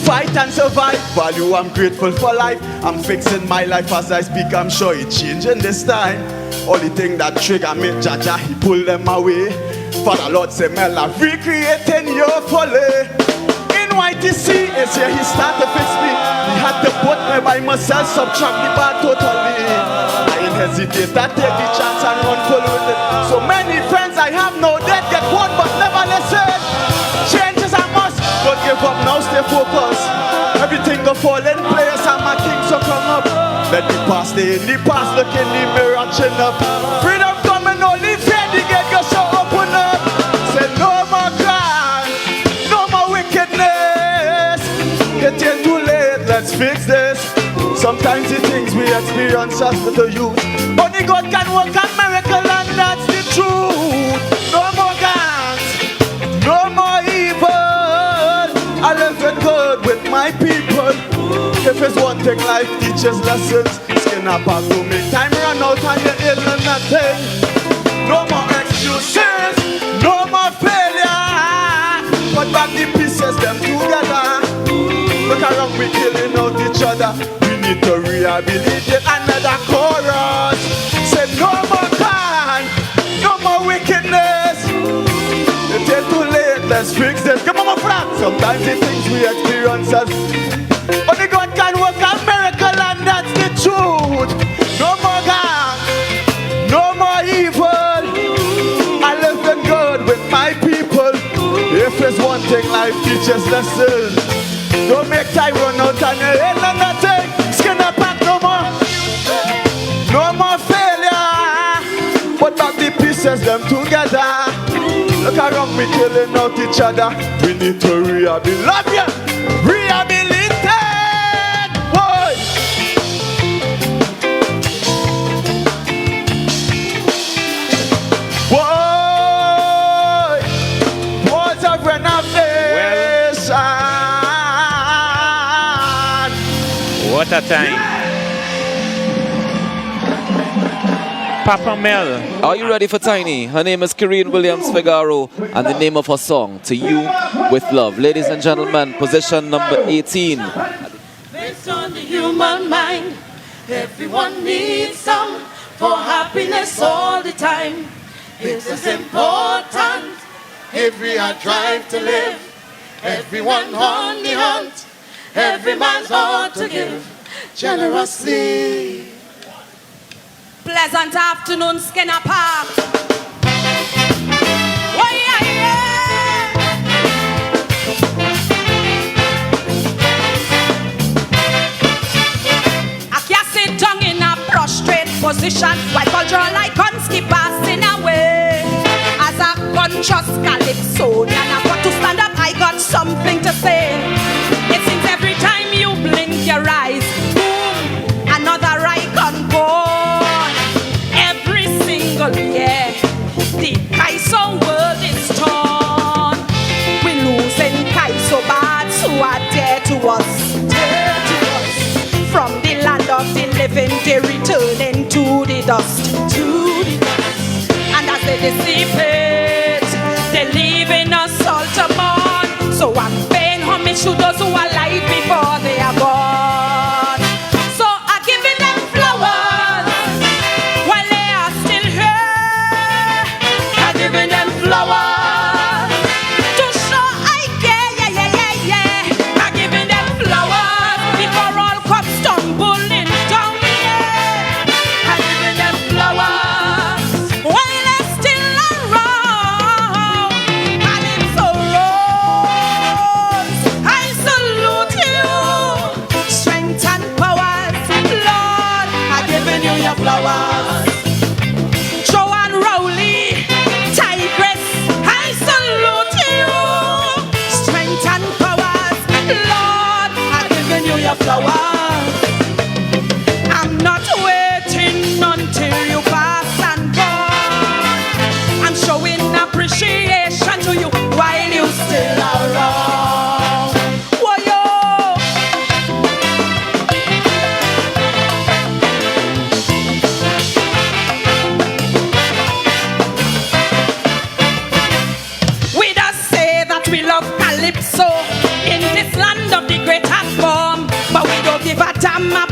Fight and survive, value, I'm grateful for life. I'm fixing my life as I speak, I'm sure it's changing this time. Only thing that trigger me, Jaja, he pull them away. Father Lord say, Mela, recreating your folly. YTC is here, he start to fix me. He had to put me by myself, subtract the bad totally. I ain't hesitate, I take the chance and run full with it. So many friends I have no dead, get one but never listen. Change is a must, don't give up now, stay focused. Everything go fall in place and my king so come up. Let the past stay in the past, look in the mirror, chin up. Freedom coming, only fear the gate go so open up. Say no more crime, no more wickedness. It ain't too late, let's fix this. Sometimes the things we experience as little youth, only God can work a miracle and that's the truth. No more guns, no more evil. I live it good with my people. If it's one thing life teaches lessons, skin up and to make time run out and you're ill and nothing. No more excuses, no more failure. Put back the pieces, them together. Look around, we killing out each other. We need to rehabilitate another chorus. Say no more crime, no more wickedness. It ain't too late, let's fix this. Come on, my friend. Sometimes the things we experience as only God can work a miracle and that's the truth. No more God, no more evil. I live in good with my people. If there's one thing life teaches lessons, don't make time run out and you ain't done nothing. Skin up back no more. No more failure. Put back the pieces, them together. Look around, we killing out each other. We need to rehabilitate. Love you. Rehabilitate. Boy. Boy. Words of renovation. What a time. Papa Mel. Are you ready for Tiny? Her name is Karen Williams Figaro, and the name of her song, To You With Love. Ladies and gentlemen, position number 18. Based on the human mind, everyone needs some for happiness all the time. It is important. Every drive to live, everyone on the hunt. Every man's ought to give generously. Pleasant afternoon, Skinner Park. Oh, yeah, yeah. I can't sit down in a prostrate position while cultural icons keep passing away. As a conscious Calypso, and I've got to stand up, I got something to say. It seems every time you blink your eyes, boom, another icon born. Every single year, the Kaiso world is torn. We're losing Kaiso bards who are dear to us, dear to us. From the land of the living, they returning to the dust, to the dust. And as they dissipate, they're leaving us all to mourn. So I'm paying homage to those who are alive before they are born. So I'm giving them flowers while they are still here. I'm giving them flowers to show I care, yeah, yeah, yeah, yeah. I'm giving them flowers before all cops stumbling down the air. I'm giving them flowers while they're still around. Calypso rose, I salute.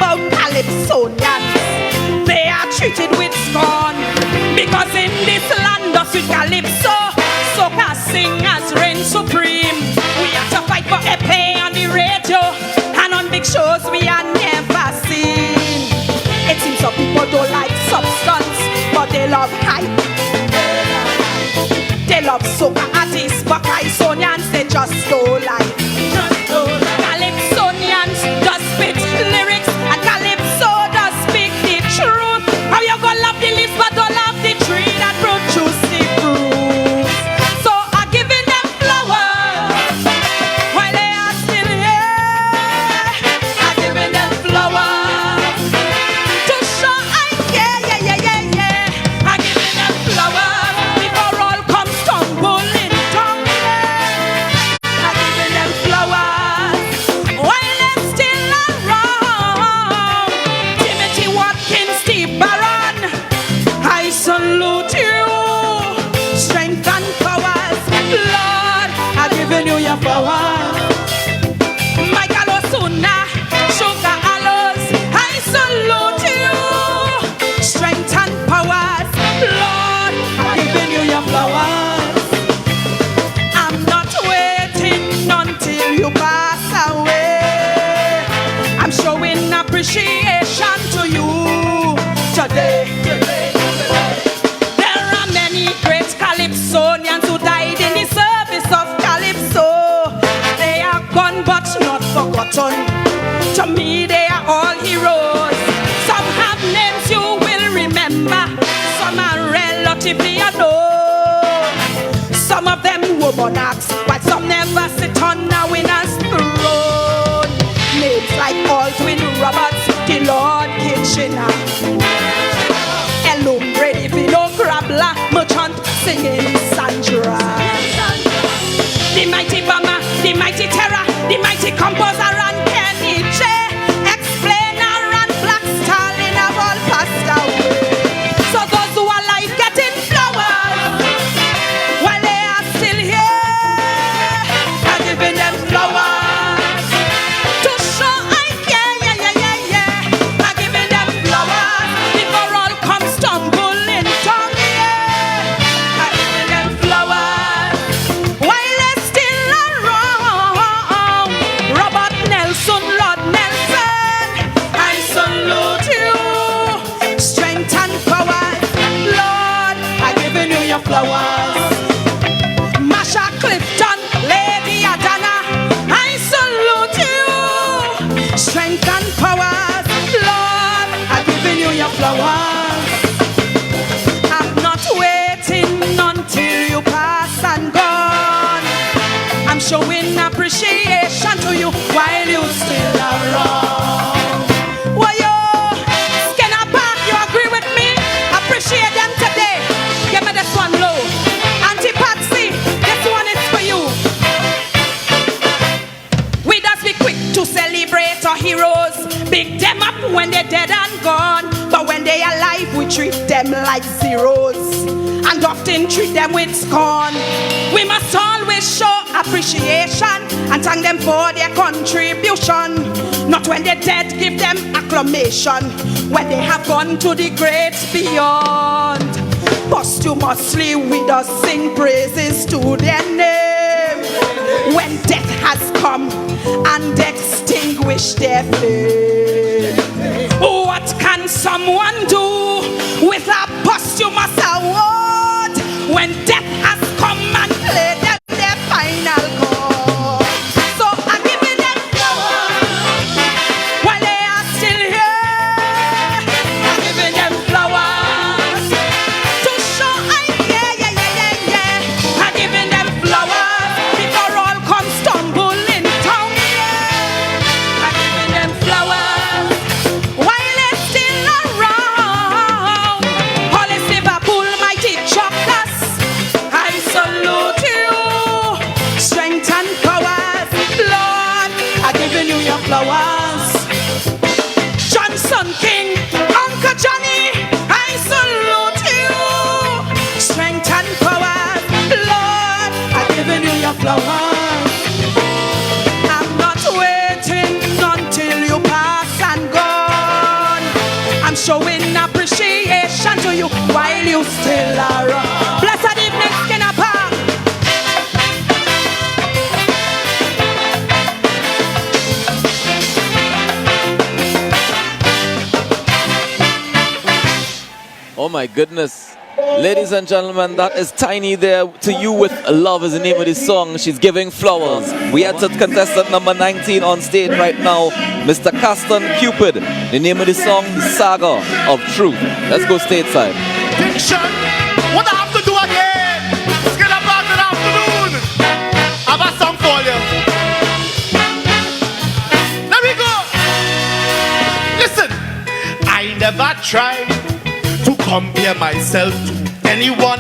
about Calypsonians. They are treated with scorn because in this land of sweet Calypso, soca singers reign supreme. We have to fight for a play on the radio and on big shows we are never seen. It seems some people don't like substance, but they love hype. They love soca artists, but Calypsonians they just don't like. Calypsonians just spit lyrics, and Calypso does speak the truth. How you gonna love the leaves but don't love the tree that produce the fruit? So I'm giving them flowers while they are still here. I'm giving them flowers to show I care, yeah. I'm giving them flowers before all comes tumbling down. I'm giving them flowers while they're still around. Timothy Watkins, Steve Barron, I salute you. Strength and powers, Lord, I've given you your flowers. Michael Osuna, Sugar Aloes, I salute you. Strength and powers, Lord, I've given you your flowers. I'm not waiting until you pass away. I'm showing appreciation to you today. There are many great Calypsonians who died in the service of Calypso. They are gone but not forgotten. To me they are all heroes. Some have names you will remember. Some are relatively unknown. Some of them were monarchs, but some never sit on a winner's throne. Names like Aldwin Roberts, the Lord Kitchener, Elumbre, the Vino Grabla, Merchant singing Sandra. The mighty Bama, the mighty Terra, the mighty composer and Kenny J. Explainer and Black Stalin have all passed away. So those who are alive getting flowers while they are still here, I'm giving them flowers to show I care, yeah. I'm giving them flowers before all comes tumbling down, yeah. I'm giving them flowers while they're still around. Robert Nelson, Lord Nelson, I salute you. Strength and powers, Lord, I'm giving you your flowers. Masha Clifton, Lady Adana, I salute you. Strength and powers, Lord, I'm giving you your flowers. I'm not waiting until you pass and gone. I'm showing appreciation to you while you still around. Why yo, Skinner Park, you agree with me? Appreciate them today. Give me this one low. Auntie Patsy, this one is for you. We just be quick to celebrate our heroes. Big them up when they're dead and gone. But when they are alive, we treat them like zeros. And often treat them with scorn. We must always show appreciation and thank them for their contribution. Not when they're dead, give them acclamation. When they have gone to the great beyond. Posthumously, we does sing praises to their name. When death has come and extinguished their flame. What can someone do with a posthumous award when death has come and played them their final chord? So I'm giving them flowers while they are still here. I'm giving them flowers to show I care, yeah. I'm giving them flowers before all comes tumbling down, yeah. I'm giving them flowers while they're still around. Hollis Liverpool, mighty Chocolates, I salute you. Strength and powers, Lord, I'm giving you your flowers. Johnson King, Uncle Johnny, I salute you. Strength and powers, Lord, I'm giving you your flowers. I'm not waiting until you pass and go. showing appreciation to you while you still are around. Blessed evening, Skinner Park. Oh my goodness. Ladies and gentlemen, that is Tiny there to you with Love is the name of this song. She's giving flowers. We had to contestant number 19 on stage right now, Mr. Caston Cupid. The name of the song, Saga of Truth. Let's go stateside. Diction, what I have to do again? Get up out in the afternoon. Have a song for you. Let me go. Listen, I never tried to compare myself to anyone.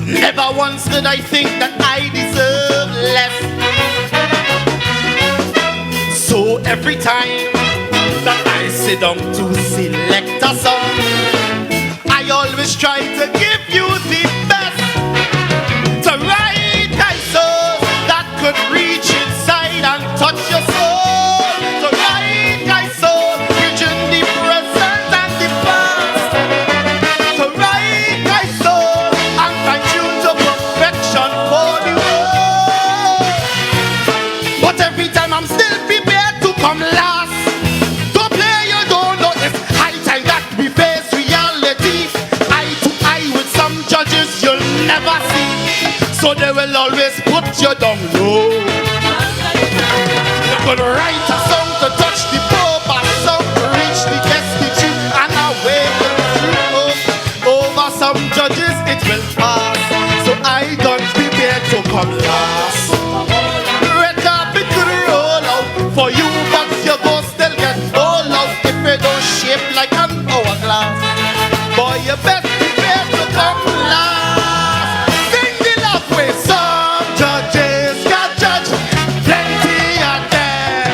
Never once did I think that I deserve less. So every time that I sit down to select a song, I always try to give you the best. To write answers that could reach inside and touch your soul. To write answers bridging the present and the past. To write answers and find you to perfection for the world. But every time I'm still prepared to come last. To play you don't know it's high time that we face reality. Eye to eye with some judges you'll never see. So they will always put you down low. You could write a song to touch the pope, a song to reach the destitute, and away will truth over some judges it will pass. So I don't prepare to come last. Red carpet could roll out for you, but you go still get all out if you don't shape like an hourglass. Boy, you better prepare to come last. Sing the love way. Some judges got judge, plenty of them.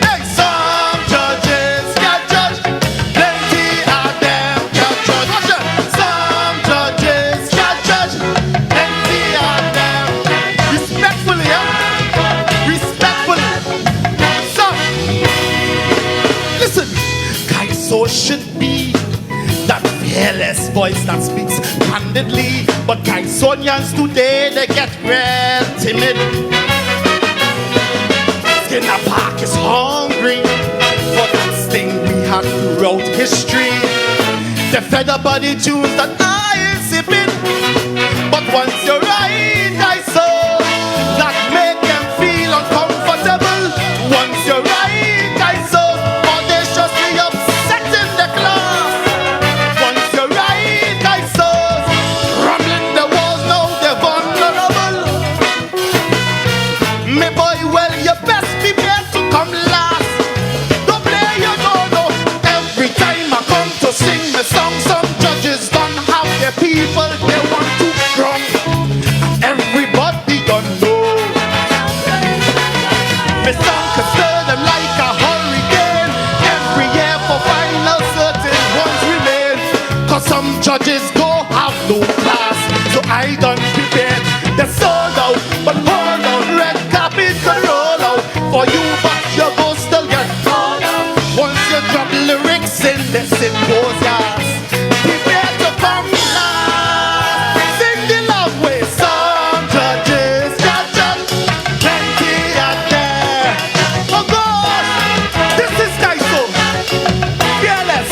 Hey, some judges got judge, plenty of them got judge. Watch it. Some judges got judge, plenty of them. Respectfully, huh? Respectfully. Some. Listen, Calypso should be that fearless voice that speaks candidly. But Calypsonians today, they get real timid. Skinner Park is hungry for that thing we had throughout history. The feather body tunes that I am sipping. But once you're right, I saw that make them feel uncomfortable. Once you're right, I saw audaciously upsetting the class. Once you're right, I saw rumbling the walls, now they're vulnerable. Me boy, well, you best prepare to come last. Don't play your no. Every time I come to sing my song, some judges don't have their people they want to drum. Everybody don't know. My song can stir them like a hurricane. Every year for final certain ones remain. Cause some judges don't have no class. So I done prepared. They're sold out, but hold on. Red carpet could roll out for you, but you go still get called out. Once you drop lyrics in the symposiums, prepare to come last. Sing the love way. Some judges got judge, plenty of them. Oh gosh, this is Calypso. Fearless.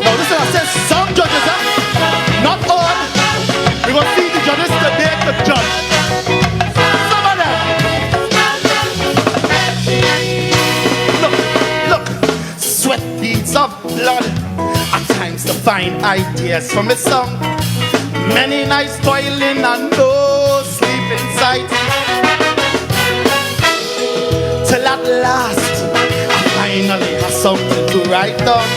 Now listen, I said some judges, huh? Not all. We're gonna see the judges today to judge. Some of them. Look, sweat beads of blood. At times to find ideas from a song. Many nights toiling and no sleep in sight. Till at last, I finally have something to write down.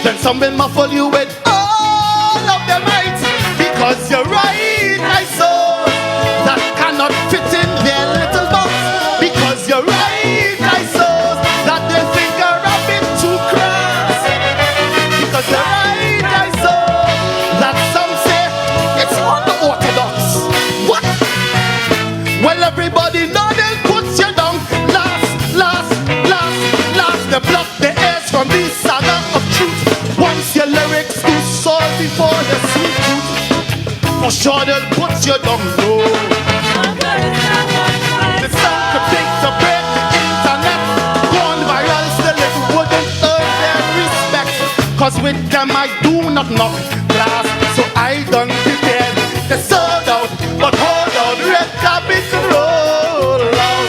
Then some will muffle you with all of their might. Because you're right, I saw that cannot fit in their little box. Because you're right, I saw that they think you're a bit too crass. Because you're right, I saw that some say it's unorthodox. What? Well, everybody know they'll put you down. Last. They block the airs from the saga of truth. for sure they'll put you down low. The song could think to break the internet, gone viral, still it wouldn't earn their respect. Cause with them I do not knock glass, so I done prepared. They sold out, but hold on, red carpet can roll out.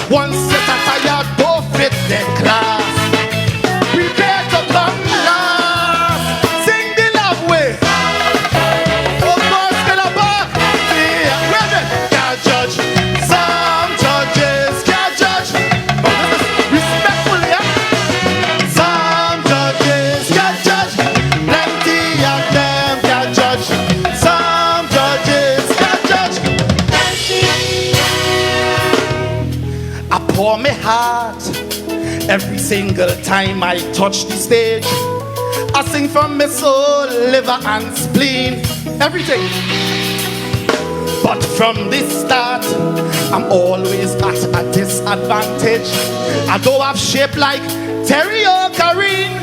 Once set a tire, go fit their class. Prepare to come last. Sing the love way. Oh, boss, get up back. Yeah, ready? Can't judge. Some judges can't judge. Respectfully, yeah. Some judges can't judge. Plenty of them can't judge. Some judges can't judge. I pour my heart every single time I touch the stage. I sing from my soul, liver and spleen, everything. But from the start, I'm always at a disadvantage. I don't have shape like Terri or Karine,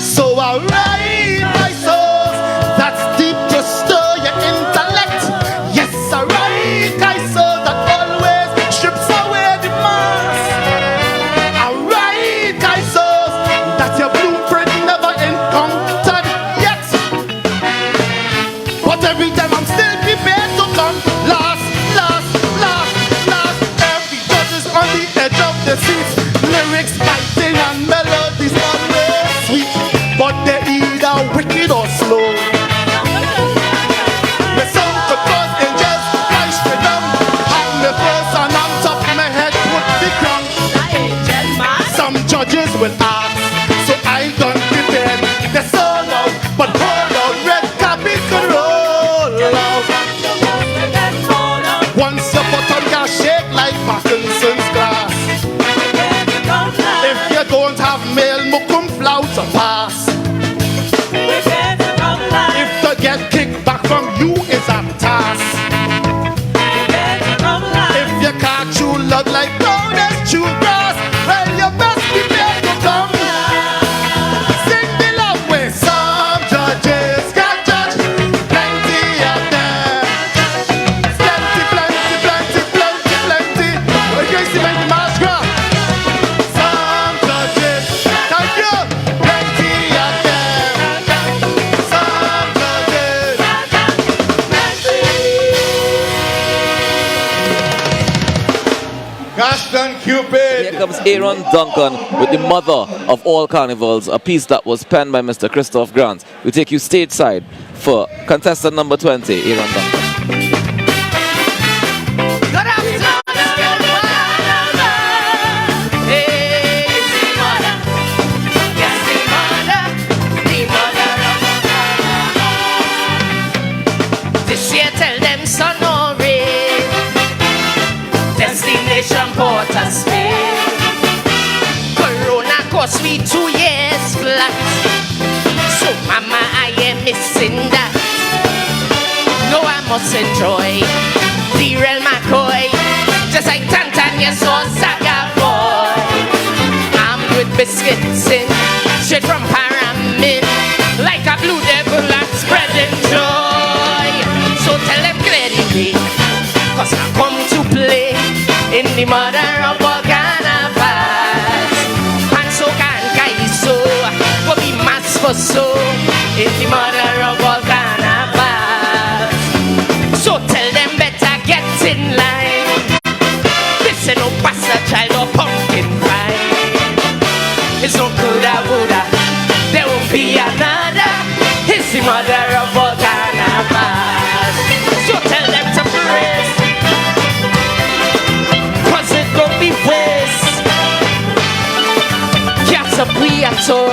so I write my soul that's deep to stir your intellect. Yes, I write my soul that always strips away the mask. I write my soul that your blueprint never encountered yet. But every time I'm still prepared to come last, last, last, last. Every judge is on the edge of the seat. Lyrics biting and melodies always sweet, but they're either wicked or slow. The song could cause angels fly straight down. Have me first and on top of my head put the crown. Some judges will ask, so I done prepared. The song out, but hold out, red carpet could roll out. Once your bottom can shake like Parkinson's glass. If you don't have male mukum flout to pass. If to get kicked back from you is a task. If you can't chew love like downers chew grass, well you best prepare to come. Sing the love way. Some judges can't judge. Plenty of them. Plenty, plenty, plenty, plenty, plenty. We're going to make the mask grab. Some judges, thank you. Plenty of them. Some judges. Gaston Cupid. Here comes Aaron Duncan with the mother of all carnivals, a piece that was penned by Mr. Christoph Grant. We take you stateside for contestant number 20, Aaron Duncan. This year tell them son or rain. Destination Port of Spain. Corona cost me 2 years flat. So mama I am missing that. No I must enjoy the real McCoy. Just like Tantan saw Saga boy. Armed with biscuits in straight from Paramin. Like a blue devil that's spreading joy. So tell them clearly, cause I come to play in the mother of all carnivals. And so can Calypso will be mass for so in the mother of all carnivals. So tell them better get in line. This ain't no pasta child or pumpkin pie. It's no coulda woulda, there won't be another. It's the mother of all carnivals. So tell them to praise, cause it gon' be waste. Cats a creator.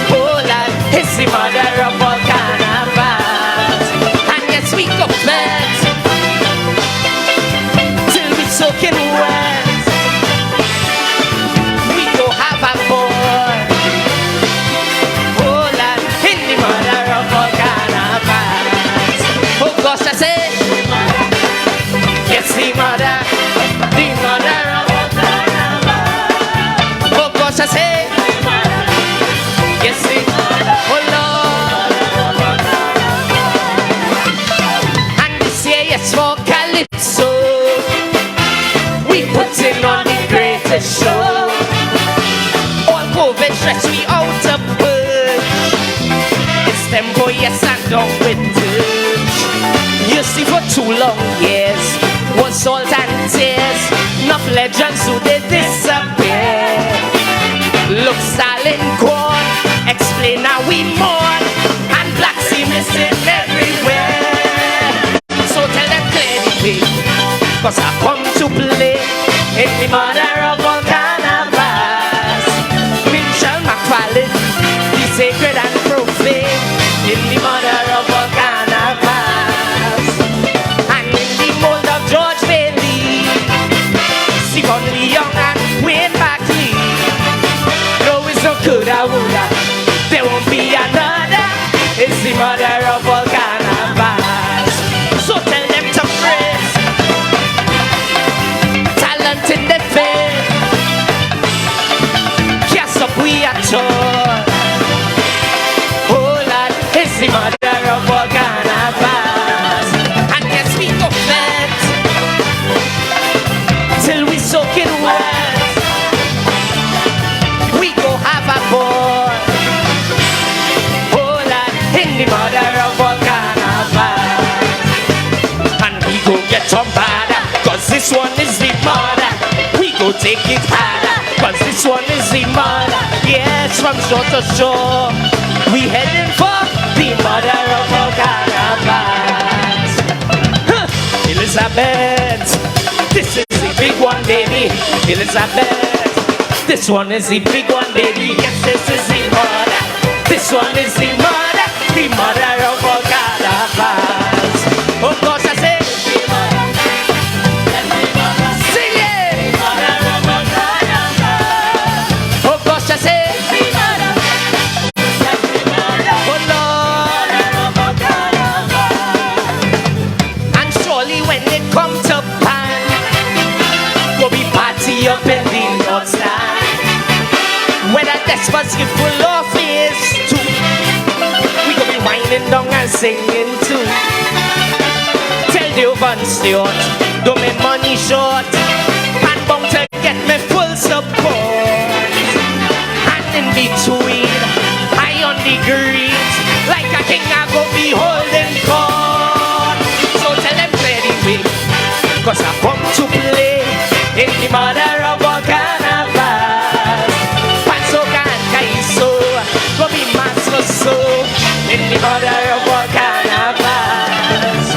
Oh Lord, it's the mother of all carnivals. And yes, we go flat till we soaking wet. We go have a ball. Oh Lord, in the mother of all carnivals. Oh gosh, I say, yes, the mother of all carnivals. Oh gosh, I say, yes, the, oh Lord. COVID stress we out of purge. It's tempo, yes, and don't with touch. You see, for too long years was salt and tears. Enough legends who they disappear. Look, Stalin gone, explain how we mourn, and black sea missing everywhere. So tell them clearly, cause I come to play in the mother of all carnivals. Minchel McFarlane, the sacred and profane, in the mother of all carnivals. And in the mold of George Bailey, Stephen Lyons and Wayne Buckley. Lois no coulda, woulda, there won't be another. It's the mother of all carnivals. So tell them to praise talent in the face. Yes, up we are told. Oh Lord, it's the mother of all carnivals. And yes, we go fed till we soak it wet. We go have a ball. Oh Lord, in the mother of all carnivals. And we go get some harder, cause this one is the mother. We go take it harder, cause this one is the mother. Yes, from shore to shore, we heading for the mother of all carnivals. Elizabeth, this is the big one, baby. Elizabeth, this one is the big one, baby. Yes, this is the mother. This one is the mother of all carnivals. Oh gosh, I say, sing it. Oh gosh, I say, oh Lord. And surely when it come to pan, go be party up in the north side. Whether that's what's you full of face too, we go be winding down and singing too. Tell the Van Stewart, don't make money short, and bound to get me full support. And in between, I on the greens, like a king I go be holding court. So tell them play the way, cause I come to play in the mother of all carnivals. Panso can Kaiso, go be master so in the mother of all carnivals.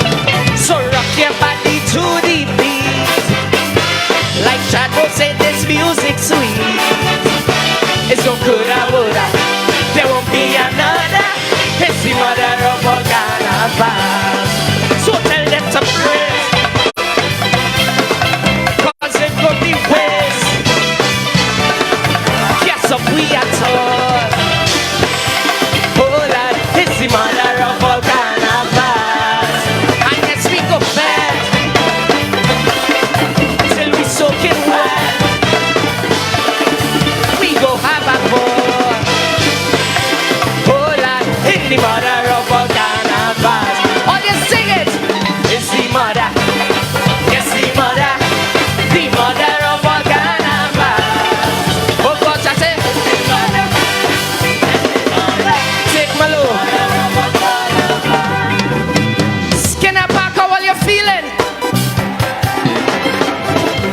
So rock your body to the beat, like Shadow said, this music sweet. It's so good, I woulda, there won't be another. It's the mother of all carnivals. So tell them to praise, cause it could be waste. Yes, up we are told. Oh Lord, it's the mother of all carnivals. And yes, we go fed till we soak it wet. We go have a ball. Oh Lord, it's the mother of all carnivals. All you sing it, it's the mother. Yes, the mother of all carnivals. Oh God, I say, take my load. Skinner back, how are you feeling?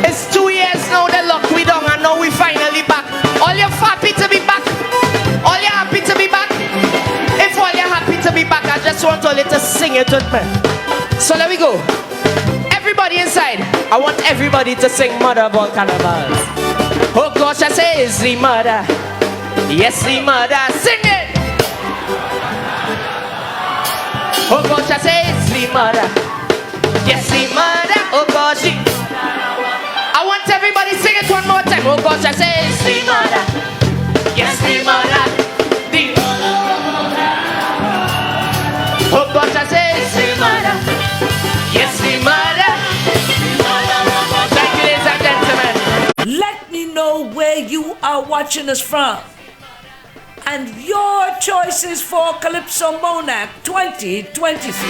It's 2 years now they lock we down and now we finally back. All you happy to be back? All you happy to be back? If all you happy to be back, I just want all you to sing it with me. So there we go. Everybody inside, I want everybody to sing Mother of all carnivals. Oh gosh, I say it's the mother. Yes, the mother. Sing it. Oh gosh, I say it's the mother. Yes, the mother. Oh gosh, I want everybody sing it one more time. Oh gosh, I say it's the mother. Yes, the mother. The mother. Oh gosh, I say it's the mother. Yes, the mother. Thank you, ladies and gentlemen. Let me know where you are watching us from and your choices for Calypso Monarch 2023.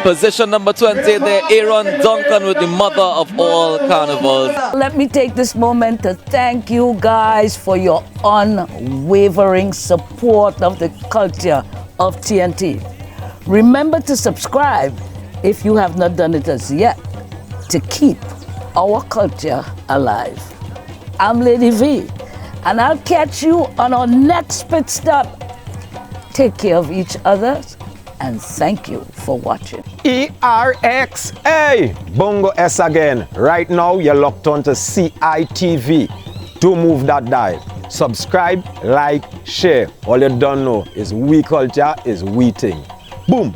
Position number 20 there, Aaron Duncan with the mother of all carnivals. Let me take this moment to thank you guys for your unwavering support of the culture of TNT. Remember to subscribe if you have not done it as yet to keep our culture alive. I'm Lady V, and I'll catch you on our next pit stop. Take care of each other, and thank you for watching. ERXA, Bongo S again. Right now, you're locked on to CITV. Do move that dial. Subscribe, like, share. All you don't know is we culture is we thing. Boom.